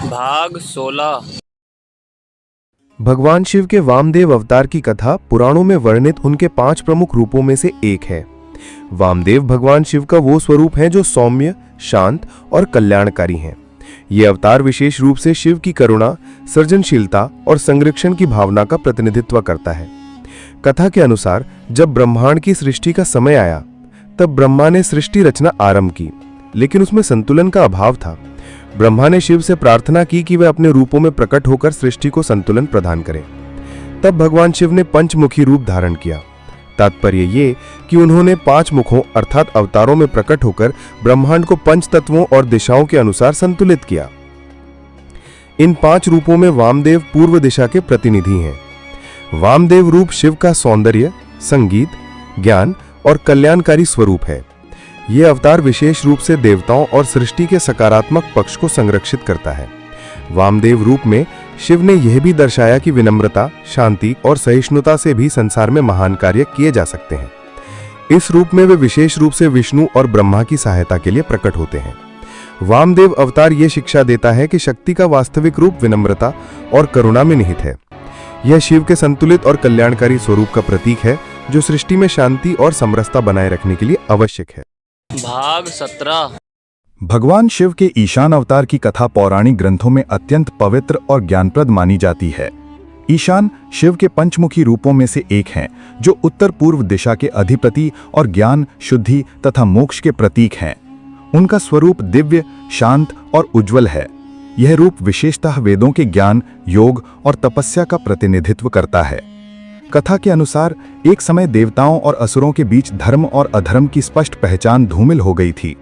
भाग 16। भगवान शिव के वामदेव अवतार की कथा पुराणों में वर्णित उनके 5 प्रमुख रूपों में से एक है। वामदेव भगवान शिव का वो स्वरूप है जो सौम्य, शांत और कल्याणकारी हैं। ये अवतार विशेष रूप से शिव की करुणा, सृजनशीलता और संरक्षण की भावना का प्रतिनिधित्व करता है। कथा के अनुसार जब ब्रह्मांड की सृष्टि का समय आया, तब ब्रह्मा ने सृष्टि रचना आरंभ की, लेकिन उसमें संतुलन का अभाव था। ब्रह्मा ने शिव से प्रार्थना की कि वह अपने रूपों में प्रकट होकर सृष्टि को संतुलन प्रदान करें। तब भगवान शिव ने पंचमुखी रूप धारण किया। तात्पर्य ये कि उन्होंने 5 मुखों अर्थात अवतारों में प्रकट होकर ब्रह्मांड को 5 तत्वों और दिशाओं के अनुसार संतुलित किया। इन 5 रूपों में वामदेव पूर्व दिशा के प्रतिनिधि हैं। वामदेव रूप शिव का सौंदर्य, संगीत, ज्ञान और कल्याणकारी स्वरूप है। यह अवतार विशेष रूप से देवताओं और सृष्टि के सकारात्मक पक्ष को संरक्षित करता है। वामदेव रूप में शिव ने यह भी दर्शाया कि विनम्रता, शांति और सहिष्णुता से भी संसार में महान कार्य किए जा सकते हैं। इस रूप में वे विशेष रूप से विष्णु और ब्रह्मा की सहायता के लिए प्रकट होते हैं। वामदेव अवतार ये शिक्षा देता है कि शक्ति का वास्तविक रूप विनम्रता और करुणा में निहित है। यह शिव के संतुलित और कल्याणकारी स्वरूप का प्रतीक है, जो सृष्टि में शांति और समरसता बनाए रखने के लिए आवश्यक है। भाग 17। भगवान शिव के ईशान अवतार की कथा पौराणिक ग्रंथों में अत्यंत पवित्र और ज्ञानप्रद मानी जाती है। ईशान शिव के पंचमुखी रूपों में से एक हैं, जो उत्तर पूर्व दिशा के अधिपति और ज्ञान, शुद्धि तथा मोक्ष के प्रतीक हैं। उनका स्वरूप दिव्य, शांत और उज्जवल है। यह रूप विशेषतः वेदों के ज्ञान, योग और तपस्या का प्रतिनिधित्व करता है। कथा के अनुसार एक समय देवताओं और असुरों के बीच धर्म और अधर्म की स्पष्ट पहचान धूमिल हो गई थी।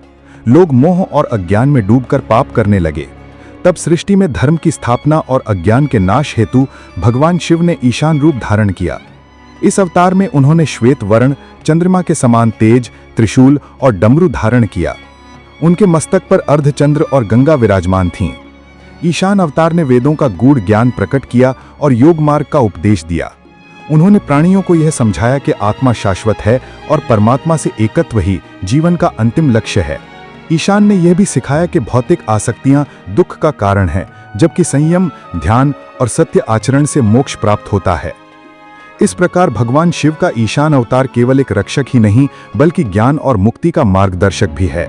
लोग मोह और अज्ञान में डूबकर पाप करने लगे। तब सृष्टि में धर्म की स्थापना और अज्ञान के नाश हेतु भगवान शिव ने ईशान रूप धारण किया। इस अवतार में उन्होंने श्वेत वर्ण, चंद्रमा के समान तेज, त्रिशूल और डमरू धारण किया। उनके मस्तक पर अर्धचंद्र और गंगा विराजमान थीं। ईशान अवतार ने वेदों का गूढ़ ज्ञान प्रकट किया और योग मार्ग का उपदेश दिया। उन्होंने प्राणियों को यह समझाया कि आत्मा शाश्वत है और परमात्मा से एकत्व ही जीवन का अंतिम लक्ष्य है। ईशान ने यह भी सिखाया कि भौतिक आसक्तियां दुख का कारण है, जबकि संयम, ध्यान और सत्य आचरण से मोक्ष प्राप्त होता है। इस प्रकार भगवान शिव का ईशान अवतार केवल एक रक्षक ही नहीं, बल्कि ज्ञान और मुक्ति का मार्गदर्शक भी है।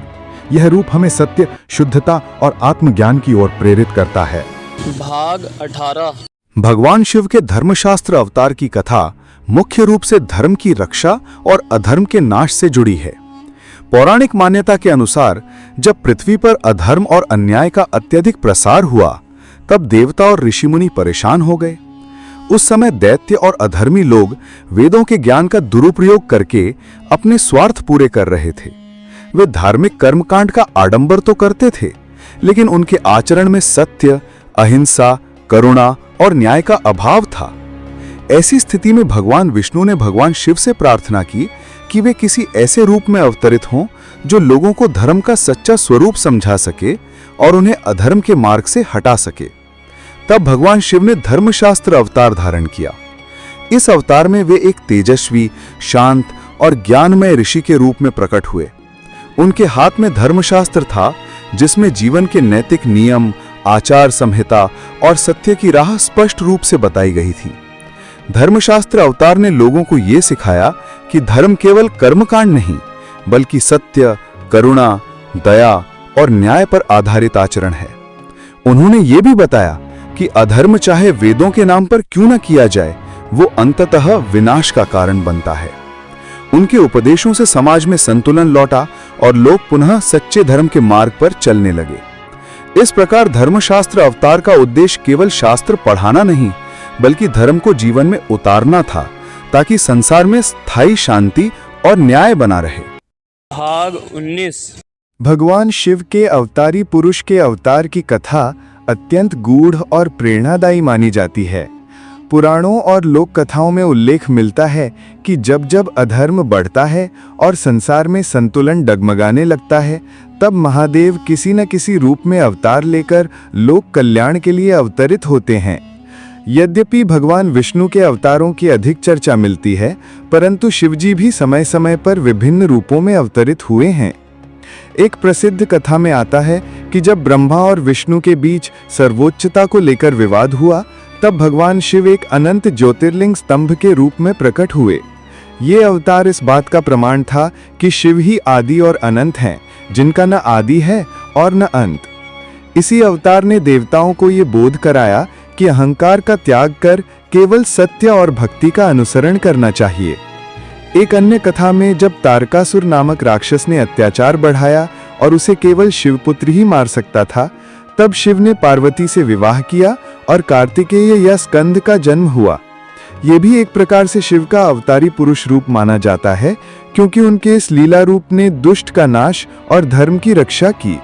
यह रूप हमें सत्य, शुद्धता और आत्मज्ञान की ओर प्रेरित करता है। भाग 18। भगवान शिव के धर्मशास्त्र अवतार की कथा मुख्य रूप से धर्म की रक्षा और अधर्म के नाश से जुड़ी है। पौराणिक मान्यता के अनुसार जब पृथ्वी पर अधर्म और अन्याय का अत्यधिक प्रसार हुआ, तब देवता और ऋषिमुनि परेशान हो गए। उस समय दैत्य और अधर्मी लोग वेदों के ज्ञान का दुरुपयोग करके अपने स्वार्थ पूरे कर रहे थे। वे धार्मिक कर्मकांड का आडंबर तो करते थे, लेकिन उनके आचरण में सत्य, अहिंसा, करुणा और न्याय का अभाव था। ऐसी स्थिति में भगवान विष्णु ने भगवान शिव से प्रार्थना की कि वे किसी ऐसे रूप में अवतरित हों जो लोगों को धर्म का सच्चा स्वरूप समझा सके और उन्हें अधर्म के मार्ग से हटा सके। तब भगवान शिव ने धर्मशास्त्र अवतार धारण किया। इस अवतार में वे एक तेजस्वी, शांत और ज्ञानमय ऋषि के रूप में प्रकट हुए। उनके हाथ में धर्मशास्त्र था, जिसमें जीवन के नैतिक नियम, आचार संहिता और सत्य की राह स्पष्ट रूप से बताई गई थी। धर्मशास्त्र अवतार ने लोगों को यह सिखाया कि धर्म केवल कर्मकांड नहीं, बल्कि सत्य, करुणा, दया और न्याय पर आधारित आचरण है। उन्होंने यह भी बताया कि अधर्म चाहे वेदों के नाम पर क्यों न किया जाए, वो अंततः विनाश का कारण बनता है। उनके उपदेशों से समाज में संतुलन लौटा और लोग पुनः सच्चे धर्म के मार्ग पर चलने लगे। इस प्रकार धर्मशास्त्र अवतार का उद्देश्य केवल शास्त्र पढ़ाना नहीं, बल्कि धर्म को जीवन में उतारना था, ताकि संसार में स्थायी शांति और न्याय बना रहे। भाग 19। भगवान शिव के अवतारी पुरुष के अवतार की कथा अत्यंत गूढ़ और प्रेरणादायी मानी जाती है। पुराणों और लोक कथाओं में उल्लेख मिलता है कि जब जब अधर्म बढ़ता है और संसार में संतुलन डगमगाने लगता है, तब महादेव किसी न किसी रूप में अवतार लेकर लोक कल्याण के लिए अवतरित होते हैं। यद्यपि भगवान विष्णु के अवतारों की अधिक चर्चा मिलती है, परंतु शिवजी भी समय समय पर विभिन्न रूपों में अवतरित हुए हैं। एक प्रसिद्ध कथा में आता है कि जब ब्रह्मा और विष्णु के बीच सर्वोच्चता को लेकर विवाद हुआ, तब भगवान शिव एक अनंत ज्योतिर्लिंग स्तंभ के रूप में प्रकट हुए। ये अवतार इस बात का प्रमाण था कि शिव ही आदि और अनंत हैं, जिनका न आदि है और न अंत। इसी अवतार ने देवताओं को ये बोध कराया कि अहंकार का त्याग कर केवल सत्य और भक्ति का अनुसरण करना चाहिए। एक अन्य कथा में जब तारकासुर नामक राक्षस ने अत्याचार बढ़ाया और उसे केवल शिवपुत्र ही मार सकता था, तब शिव ने पार्वती से विवाह किया और कार्तिकेय या स्कंद का जन्म हुआ। ये भी एक प्रकार से शिव का अवतारी पुरुष रूप माना जाता है, क्योंकि उनके इस लीला रूप ने दुष्ट का नाश और धर्म की रक्षा की।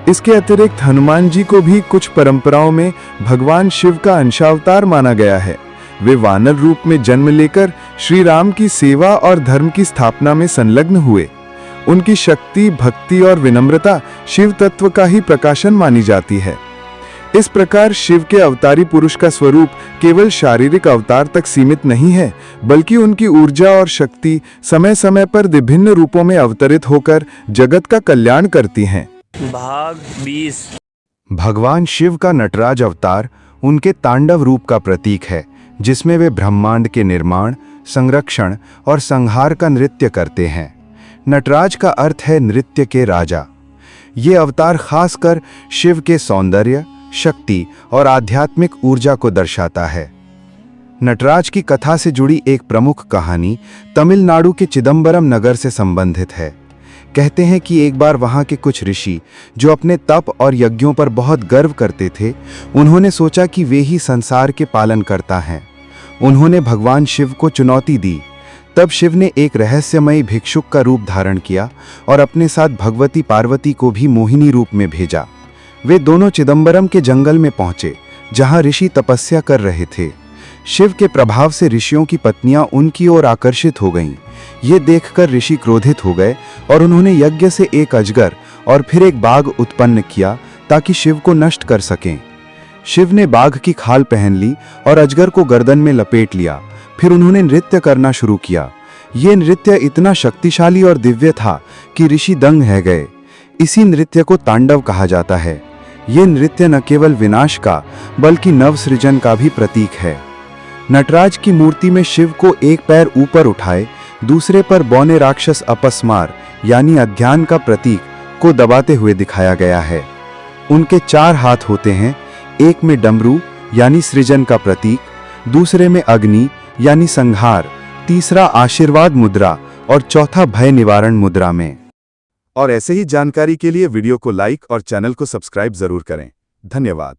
इसके अतिरिक्त हनुमान जी को भी कुछ परंपराओं में भगवान शिव का अंशावतार माना गया है। वे वानर रूप में जन्म लेकर श्री राम की सेवा और धर्म की स्थापना में संलग्न हुए। उनकी शक्ति, भक्ति और विनम्रता शिव तत्व का ही प्रकाशन मानी जाती है। इस प्रकार शिव के अवतारी पुरुष का स्वरूप केवल शारीरिक अवतार तक सीमित नहीं है, बल्कि उनकी ऊर्जा और शक्ति समय समय पर विभिन्न रूपों में अवतरित होकर जगत का कल्याण करती हैं। भाग 20। भगवान शिव का नटराज अवतार उनके तांडव रूप का प्रतीक है, जिसमें वे ब्रह्मांड के निर्माण, संरक्षण और संहार का नृत्य करते हैं। नटराज का अर्थ है नृत्य के राजा। ये अवतार खासकर शिव के सौंदर्य, शक्ति और आध्यात्मिक ऊर्जा को दर्शाता है। नटराज की कथा से जुड़ी एक प्रमुख कहानी तमिलनाडु के चिदंबरम नगर से संबंधित है। कहते हैं कि एक बार वहां के कुछ ऋषि, जो अपने तप और यज्ञों पर बहुत गर्व करते थे, उन्होंने सोचा कि वे ही संसार के पालनकर्ता हैं। उन्होंने भगवान शिव को चुनौती दी। तब शिव ने एक रहस्यमयी भिक्षुक का रूप धारण किया और अपने साथ भगवती पार्वती को भी मोहिनी रूप में भेजा। वे दोनों चिदंबरम के जंगल में पहुंचे, जहां ऋषि तपस्या कर रहे थे। शिव के प्रभाव से ऋषियों की पत्नियां उनकी ओर आकर्षित हो गईं। ये देखकर ऋषि क्रोधित हो गए और उन्होंने यज्ञ से एक अजगर और फिर एक बाघ उत्पन्न किया ताकि शिव को नष्ट कर सकें। शिव ने बाघ की खाल पहन ली और अजगर को गर्दन में लपेट लिया। फिर उन्होंने नृत्य करना शुरू किया। ये नृत्य इतना शक्तिशाली और दिव्य था कि ऋषि दंग रह गए। इसी नृत्य को तांडव कहा जाता है। ये नृत्य न केवल विनाश का बल्कि नवसृजन का भी प्रतीक है। नटराज की मूर्ति में शिव को एक पैर ऊपर उठाए, दूसरे पर बौने राक्षस अपस्मार यानी अज्ञान का प्रतीक को दबाते हुए दिखाया गया है। उनके 4 हाथ होते हैं, एक में डमरू यानी सृजन का प्रतीक, दूसरे में अग्नि यानी संहार, तीसरा आशीर्वाद मुद्रा और चौथा भय निवारण मुद्रा में। और ऐसे ही जानकारी के लिए वीडियो को लाइक और चैनल को सब्सक्राइब जरूर करें। धन्यवाद।